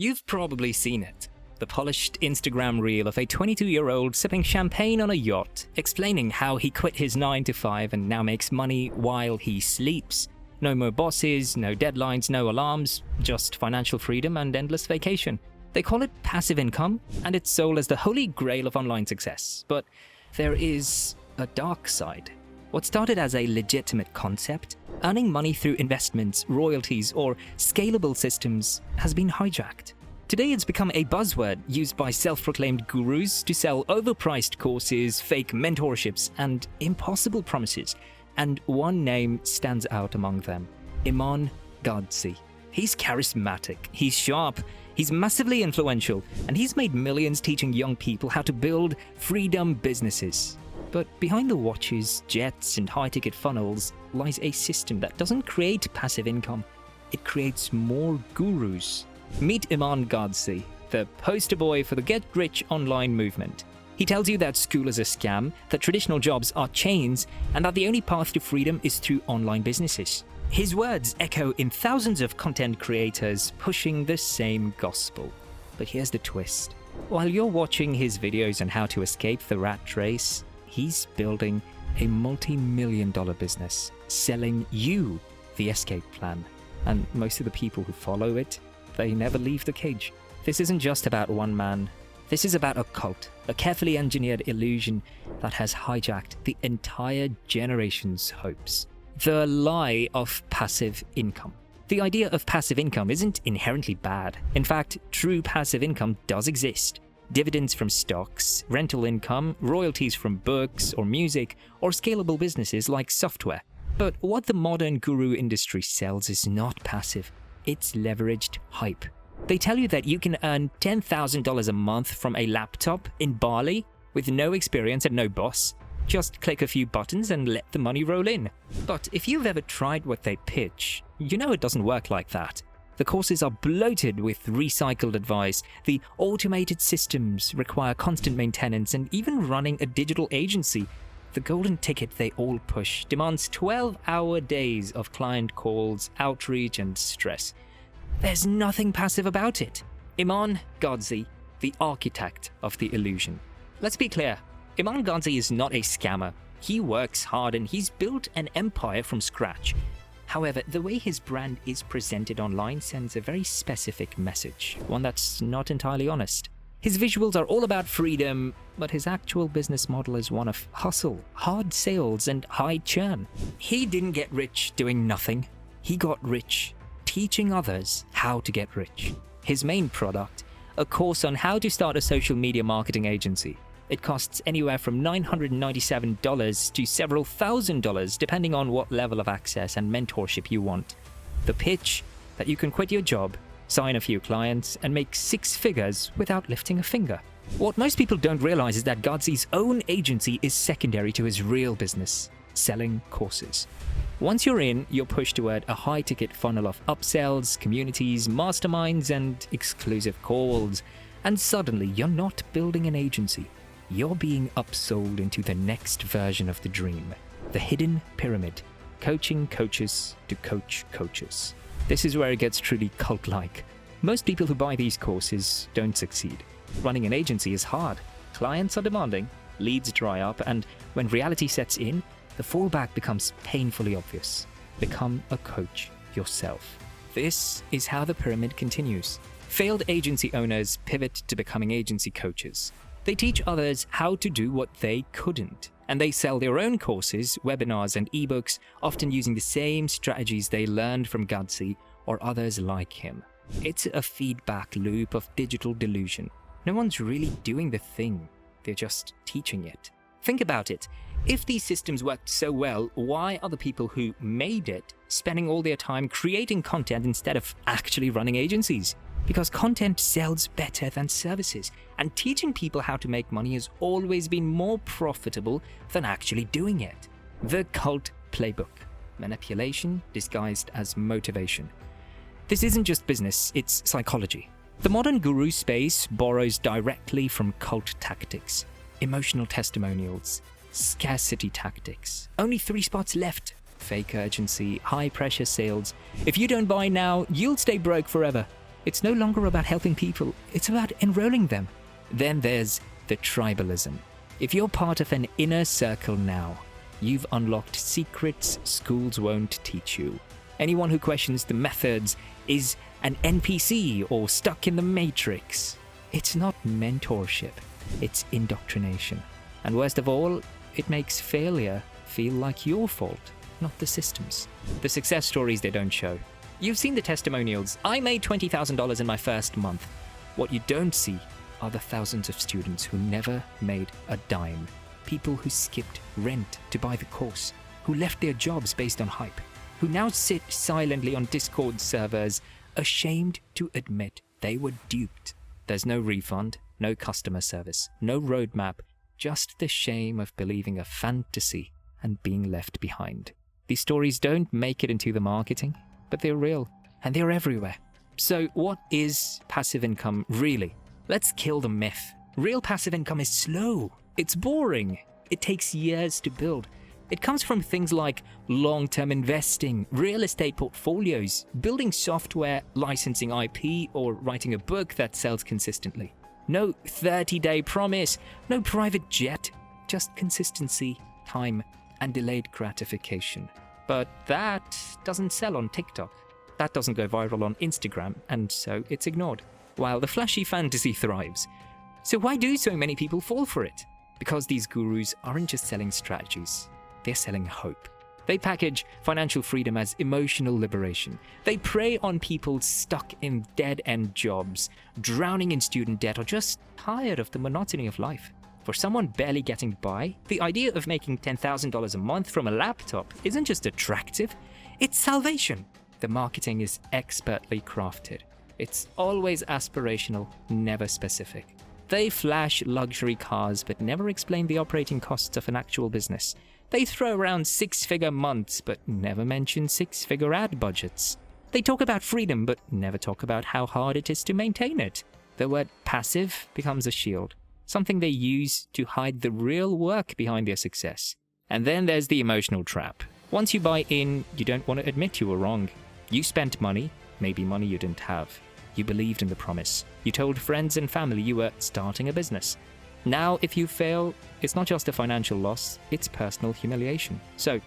You've probably seen it. The polished Instagram reel of a 22-year-old sipping champagne on a yacht, explaining how he quit his 9-to-5 and now makes money while he sleeps. No more bosses, no deadlines, no alarms, just financial freedom and endless vacation. They call it passive income, and it's sold as the holy grail of online success. But there is a dark side. What started as a legitimate concept, earning money through investments, royalties, or scalable systems, has been hijacked. Today it's become a buzzword used by self-proclaimed gurus to sell overpriced courses, fake mentorships, and impossible promises. And one name stands out among them: Iman Gadzhi. He's charismatic, he's sharp, he's massively influential, and he's made millions teaching young people how to build freedom businesses. But behind the watches, jets, and high-ticket funnels lies a system that doesn't create passive income. It creates more gurus. Meet Iman Gadzhi, the poster boy for the get-rich online movement. He tells you that school is a scam, that traditional jobs are chains, and that the only path to freedom is through online businesses. His words echo in thousands of content creators pushing the same gospel. But here's the twist. While you're watching his videos on how to escape the rat race, he's building a multi-million-dollar business, selling you the escape plan. And most of the people who follow it, they never leave the cage. This isn't just about one man. This is about a cult, a carefully engineered illusion that has hijacked the entire generation's hopes. The lie of passive income. The idea of passive income isn't inherently bad. In fact, true passive income does exist. Dividends from stocks, rental income, royalties from books or music, or scalable businesses like software. But what the modern guru industry sells is not passive. It's leveraged hype. They tell you that you can earn $10,000 a month from a laptop in Bali with no experience and no boss. Just click a few buttons and let the money roll in. But if you've ever tried what they pitch, you know it doesn't work like that. The courses are bloated with recycled advice, the automated systems require constant maintenance, and even running a digital agency, the golden ticket they all push, demands 12-hour days of client calls, outreach, and stress. There's nothing passive about it. Iman Gadzhi, the architect of the illusion. Let's be clear, Iman Gadzhi is not a scammer. He works hard and he's built an empire from scratch. However, the way his brand is presented online sends a very specific message, one that's not entirely honest. His visuals are all about freedom, but his actual business model is one of hustle, hard sales, and high churn. He didn't get rich doing nothing. He got rich teaching others how to get rich. His main product, a course on how to start a social media marketing agency. It costs anywhere from $997 to several $1,000 depending on what level of access and mentorship you want. The pitch: that you can quit your job, sign a few clients, and make 6 figures without lifting a finger. What most people don't realize is that Gadzhi's own agency is secondary to his real business, selling courses. Once you're in, you're pushed toward a high-ticket funnel of upsells, communities, masterminds, and exclusive calls. And suddenly, you're not building an agency. You're being upsold into the next version of the dream, the hidden pyramid, coaching coaches to coach coaches. This is where it gets truly cult-like. Most people who buy these courses don't succeed. Running an agency is hard. Clients are demanding, leads dry up, and when reality sets in, the fallback becomes painfully obvious. Become a coach yourself. This is how the pyramid continues. Failed agency owners pivot to becoming agency coaches. They teach others how to do what they couldn't, and they sell their own courses, webinars, and ebooks, often using the same strategies they learned from Gadzhi or others like him. It's a feedback loop of digital delusion. No one's really doing the thing, they're just teaching it. Think about it. If these systems worked so well, why are the people who made it spending all their time creating content instead of actually running agencies? Because content sells better than services, and teaching people how to make money has always been more profitable than actually doing it. The cult playbook: manipulation disguised as motivation. This isn't just business, it's psychology. The modern guru space borrows directly from cult tactics, emotional testimonials, scarcity tactics. Only 3 spots left. Fake urgency, high-pressure sales. If you don't buy now, you'll stay broke forever. It's no longer about helping people, it's about enrolling them. Then there's the tribalism. If you're part of an inner circle now, you've unlocked secrets schools won't teach you. Anyone who questions the methods is an NPC or stuck in the Matrix. It's not mentorship, it's indoctrination. And worst of all, it makes failure feel like your fault, not the system's. The success stories they don't show. You've seen the testimonials. I made $20,000 in my first month. What you don't see are the thousands of students who never made a dime. People who skipped rent to buy the course, who left their jobs based on hype, who now sit silently on Discord servers, ashamed to admit they were duped. There's no refund, no customer service, no roadmap, just the shame of believing a fantasy and being left behind. These stories don't make it into the marketing, but they're real, and they're everywhere. So what is passive income really? Let's kill the myth. Real passive income is slow. It's boring. It takes years to build. It comes from things like long-term investing, real estate portfolios, building software, licensing IP, or writing a book that sells consistently. No 30-day promise, no private jet, just consistency, time, and delayed gratification. But that doesn't sell on TikTok. That doesn't go viral on Instagram, and so it's ignored, while the flashy fantasy thrives. So why do so many people fall for it? Because these gurus aren't just selling strategies, they're selling hope. They package financial freedom as emotional liberation. They prey on people stuck in dead-end jobs, drowning in student debt, or just tired of the monotony of life. For someone barely getting by, the idea of making $10,000 a month from a laptop isn't just attractive, it's salvation. The marketing is expertly crafted. It's always aspirational, never specific. They flash luxury cars but never explain the operating costs of an actual business. They throw around six-figure months but never mention six-figure ad budgets. They talk about freedom but never talk about how hard it is to maintain it. The word passive becomes a shield, something they use to hide the real work behind their success. And then there's the emotional trap. Once you buy in, you don't want to admit you were wrong. You spent money, maybe money you didn't have. You believed in the promise. You told friends and family you were starting a business. Now, if you fail, it's not just a financial loss, it's personal humiliation. So,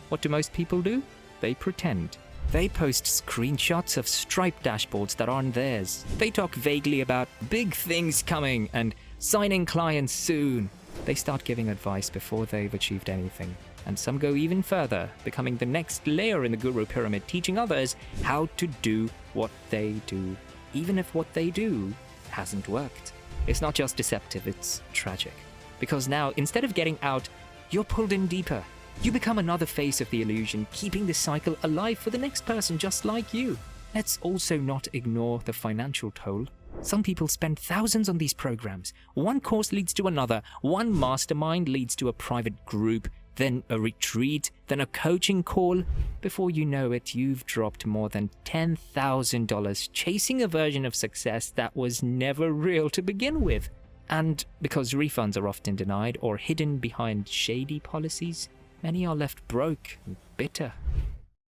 what do most people do? They pretend. They post screenshots of Stripe dashboards that aren't theirs. They talk vaguely about big things coming and signing clients soon. They start giving advice before they've achieved anything. And some go even further, becoming the next layer in the guru pyramid, teaching others how to do what they do, even if what they do hasn't worked. It's not just deceptive, it's tragic. Because now, instead of getting out, you're pulled in deeper. You become another face of the illusion, keeping the cycle alive for the next person just like you. Let's also not ignore the financial toll. Some people spend thousands on these programs. One course leads to another, one mastermind leads to a private group, then a retreat, then a coaching call. Before you know it, you've dropped more than $10,000 chasing a version of success that was never real to begin with. And because refunds are often denied or hidden behind shady policies, many are left broke and bitter.